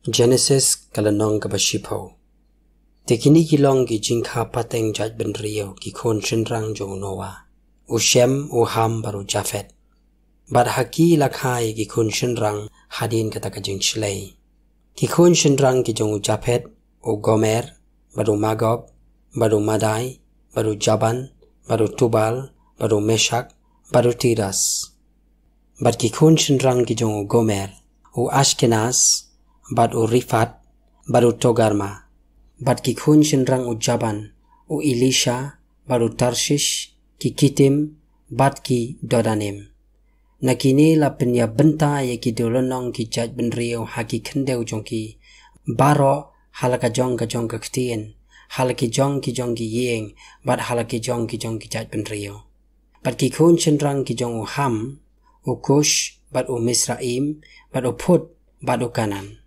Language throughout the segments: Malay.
Genesis kalanong kabashipaw. Tekini kilong ki jingka pateng jaj ben rio ki kon shenrang jong Noah. U Shem, u Ham baru Jafet. Bad haki lakai ki kon shenrang hadin kata ka jing shlei. Ki kon shenrang ki jong u Jafet, u Gomer, baru Magog, baru Madai, baru Jaban, baru Tubal, baru Meshach, baru Tiras. Bad ki kon shenrang ki jong u Gomer, u Ashkenaz, bad u Rifat, baru Togarma. Bad ki kun shenrang u Jaban, u Elisha, baru Tarshish, ki Kitim, bad ki Dodanim. Nakini la penya benta ye ki dolonong ki jaj ben rio haki kendeu jong ki, baro halaka jong ka ktien, halaki jong ki yeng, bad halaki jong ki jaj ben rio. Bad ki kun shenrang ki jong u Ham, u Kush, bad u Misraim, bad u Put, bad u Kanan.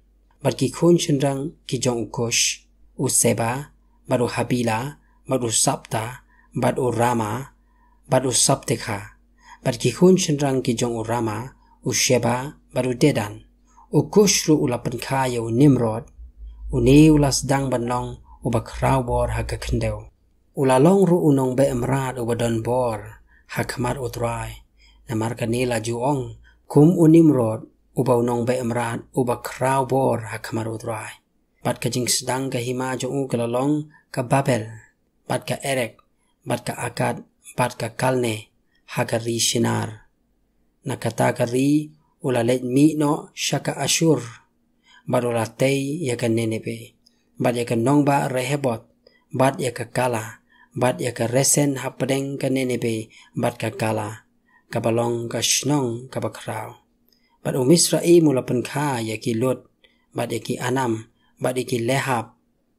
Bad ki kun shenrang ki jong u Kush, u Seba, bad u Habila, bad u Sabta, bad u Rama, bad u Sabteka. Bad ki kun shenrang ki jong u Rama, u Sheba, bad u Dedan. U Kush ru ulapan kaya u Nimrod, u ne ulas dang banlong u bakrau bor haka kendeu. Ulalong ru unong be emrat u badon bor, hakamat u trai. Namar kanila juong, kum u Nimrod, uba unong be emrat uba krau bor hakamar utrai. Bad ka jing sedang ka hima jong u kalalong ka Babel, bad ka Erek, bad ka Akad, bad ka Kalne, hakari Shinar. Nakata kari ulalet mi no shaka Ashur, bad ulatei ya ka Nenebe, bad ya ka Nongba Rehebot, bad ya ka Kala, bad ya ka Resen hapadeng ka Nenebe, bad ka Kala, kabalong ka Shnong ka bakrau. Bad Misraim ulapan ka ya ki Lut, bad ya ki Anam, bad ya ki Lehab,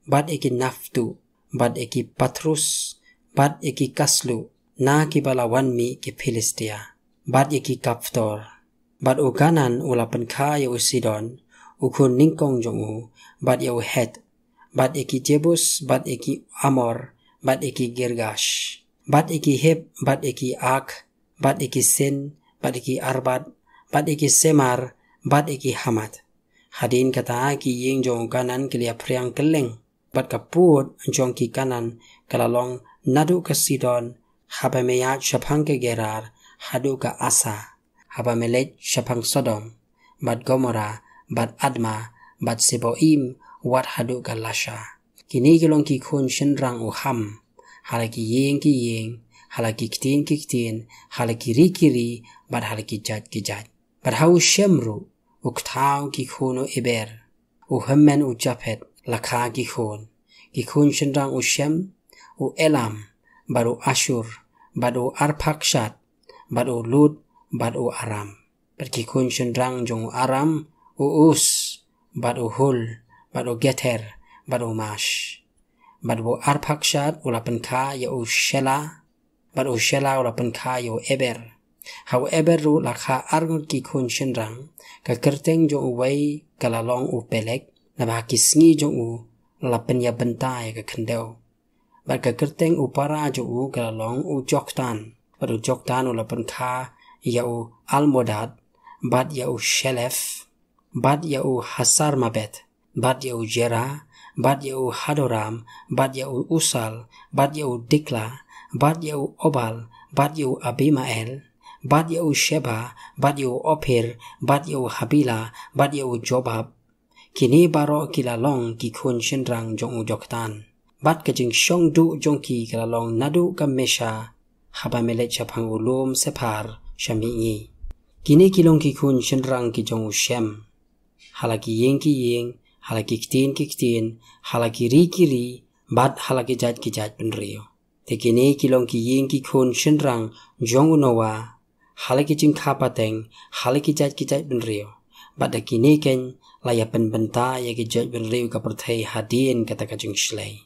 bad ya ki Naftu, bad ya ki Patrus, bad ya ki Kaslu, na ki balawan mi ki Filistia, bad ya ki Kaftor. Bad u Kanan ulapan ka ya u Sidon, u kun ningkong jong u, bad ya u Het, bad ya ki Jebus, bad ya ki Amor, bad ya ki Girgash, bad ya ki Heb, bad ya ki Ak, bad ya ki Sin, bad ya ki Arbat, bad iki Semar, bad iki Hamat. Hadin kata ki ying jong kanan kelia priang keleng, bad kaput jong ki kanan kalalong nadu ke Sidon, haba meyat syapang ke Gerar, hadu ke Asa, haba melet syapang Sodom, bad Gomora, bad Adma, bad Seboim, wat hadu ke Lasha. Kini kilong ki kun shenrang u Ham, halaki ying ki ying, halaki ktin, halaki ri, bad halaki jad ki jad. Bad hau Shemru, u ktau ki kun u Eber, u Hemmen u Japhet, laka ki kun shenrang u Shem, u Elam, bad u Ashur, bad u Arpakshat, bad u Lud, bad u Aram. Bad ki kun shenrang jong u Aram, u Us, bad u Hul, bad u Geter, bad u Mash. Bad u Arpakshat ulapan ka ya u Shela, bad u Shela ulapan ka ya u Eber. However ru laka arngot ki kun shenrang ka kerteng jong uway kalalong u Pelek na bakisngi jong u lapen ya bentay ka kendeu. Bad ka kerteng u para jong u kalalong u Joktan, bad u Joktan u lapen ka ya u Almodad, bad ya u Shelef, bad ya u Hasar Mabet, bad ya u Jera, bad ya u Hadoram, bad ya u Usal, bad ya u Dikla, bad ya u Obal, bad ya u Abimael, bad ya u Sheba, bad ya u Ophir, bad ya u Habila, bad ya u Jobab. Kini baro kilalong ki kun shenrang jong u Joktan. Bad ka jing shong du jong ki kilalong nadu ka Mesha, haba melet syapang ulum separ syami'i. Kini kilong ki kun shenrang ki jong u Shem. Halaki ying ki ying, halaki ktin, halaki ri, bad halaki jad ki jad ben rio. Te kini kilong ki ying ki kun shenrang jong u Noah, halaki jing kapateng, halaki jad ki jad ben rio. Bad kini ken layapan benta ya ki jad ben rio ka perthai hadin kata ka jing shlei.